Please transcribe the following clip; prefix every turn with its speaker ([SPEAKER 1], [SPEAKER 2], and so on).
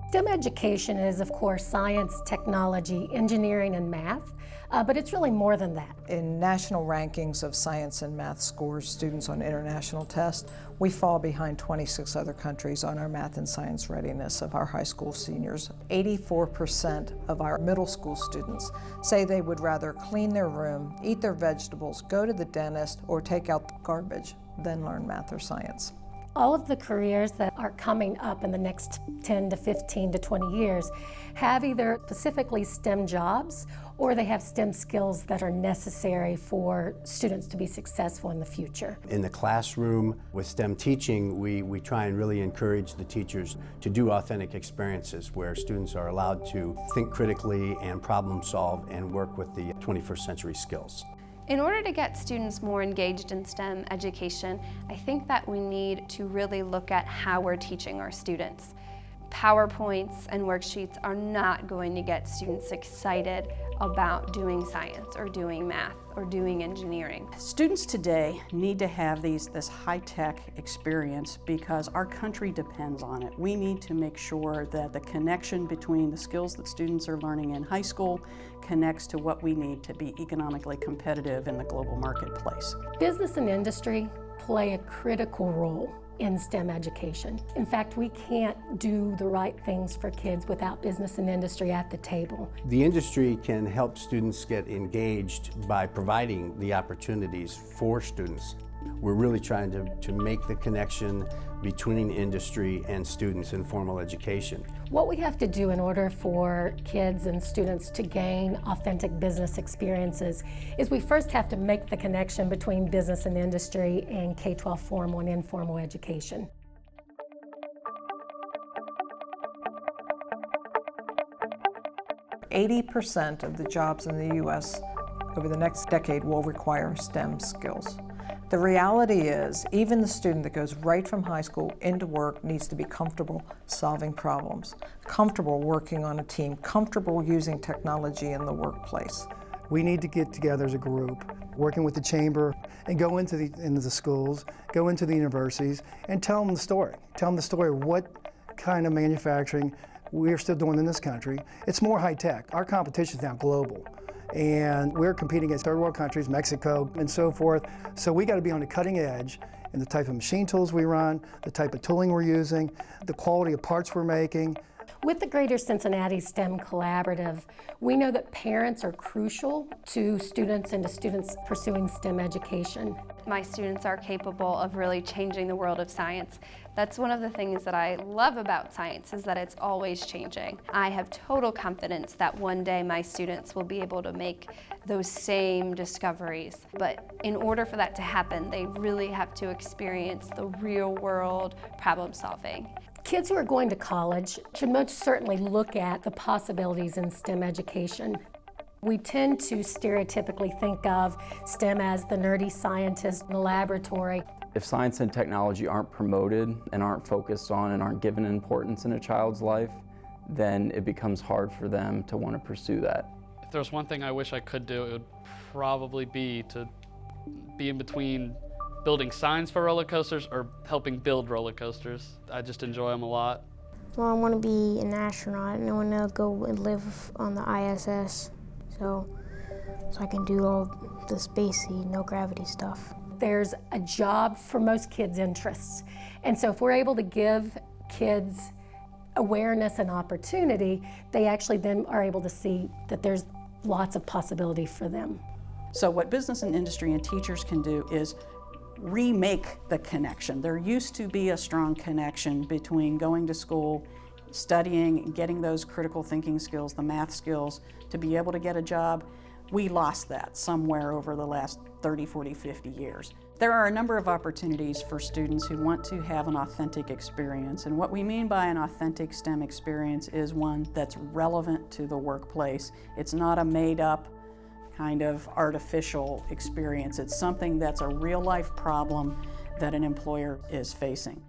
[SPEAKER 1] STEM education is, of course, science, technology, engineering, and math, but it's really more than that.
[SPEAKER 2] In national rankings of science and math scores students on international tests, we fall behind 26 other countries on our math and science readiness of our high school seniors. 84% of our middle school students say they would rather clean their room, eat their vegetables, go to the dentist, or take out the garbage than learn math or science.
[SPEAKER 1] All of the careers that are coming up in the next 10 to 15 to 20 years have either specifically STEM jobs or they have STEM skills that are necessary for students to be successful in the future.
[SPEAKER 3] In the classroom with STEM teaching, we try and really encourage the teachers to do authentic experiences where students are allowed to think critically and problem solve and work with the 21st century skills.
[SPEAKER 4] In order to get students more engaged in STEM education, I think that we need to really look at how we're teaching our students. PowerPoints and worksheets are not going to get students excited about doing science or doing math or doing engineering.
[SPEAKER 5] Students today need to have this high-tech experience because our country depends on it. We need to make sure that the connection between the skills that students are learning in high school connects to what we need to be economically competitive in the global marketplace.
[SPEAKER 1] Business and industry play a critical role in STEM education. In fact, we can't do the right things for kids without business and industry at the table.
[SPEAKER 3] The industry can help students get engaged by providing the opportunities for students. We're really trying to make the connection between industry and students in formal education.
[SPEAKER 1] What we have to do in order for kids and students to gain authentic business experiences is we first have to make the connection between business and industry and K-12 formal and informal education.
[SPEAKER 2] %80 of the jobs in the U.S. over the next decade will require STEM skills. The reality is, even the student that goes right from high school into work needs to be comfortable solving problems, comfortable working on a team, comfortable using technology in the workplace.
[SPEAKER 6] We need to get together as a group, working with the chamber, and go into the schools, go into the universities, and tell them the story. Tell them the story of what kind of manufacturing we're still doing in this country. It's more high-tech. Our competition is now global. And we're competing against third world countries, Mexico, and so forth. So we got to be on the cutting edge in the type of machine tools we run, the type of tooling we're using, the quality of parts we're making.
[SPEAKER 1] With the Greater Cincinnati STEM Collaborative, we know that parents are crucial to students and to students pursuing STEM education.
[SPEAKER 4] My students are capable of really changing the world of science. That's one of the things that I love about science, is that it's always changing. I have total confidence that one day my students will be able to make those same discoveries. But in order for that to happen, they really have to experience the real world problem solving.
[SPEAKER 1] Kids who are going to college should most certainly look at the possibilities in STEM education. We tend to stereotypically think of STEM as the nerdy scientist in the laboratory.
[SPEAKER 7] If science and technology aren't promoted and aren't focused on and aren't given importance in a child's life, then it becomes hard for them to want to pursue that.
[SPEAKER 8] If there's one thing I wish I could do, it would probably be to be in between building signs for roller coasters or helping build roller coasters. I just enjoy them a lot.
[SPEAKER 9] Well, I want to be an astronaut and I want to go and live on the ISS. So I can do all the spacey, no gravity stuff.
[SPEAKER 1] There's a job for most kids' interests. And so if we're able to give kids awareness and opportunity, they actually then are able to see that there's lots of possibility for them.
[SPEAKER 5] So what business and industry and teachers can do is remake the connection. There used to be a strong connection between going to school, studying, and getting those critical thinking skills, the math skills, to be able to get a job. We lost that somewhere over the last 30, 40, 50 years. There are a number of opportunities for students who want to have an authentic experience, and what we mean by an authentic STEM experience is one that's relevant to the workplace. It's not a made-up kind of artificial experience. It's something that's a real-life problem that an employer is facing.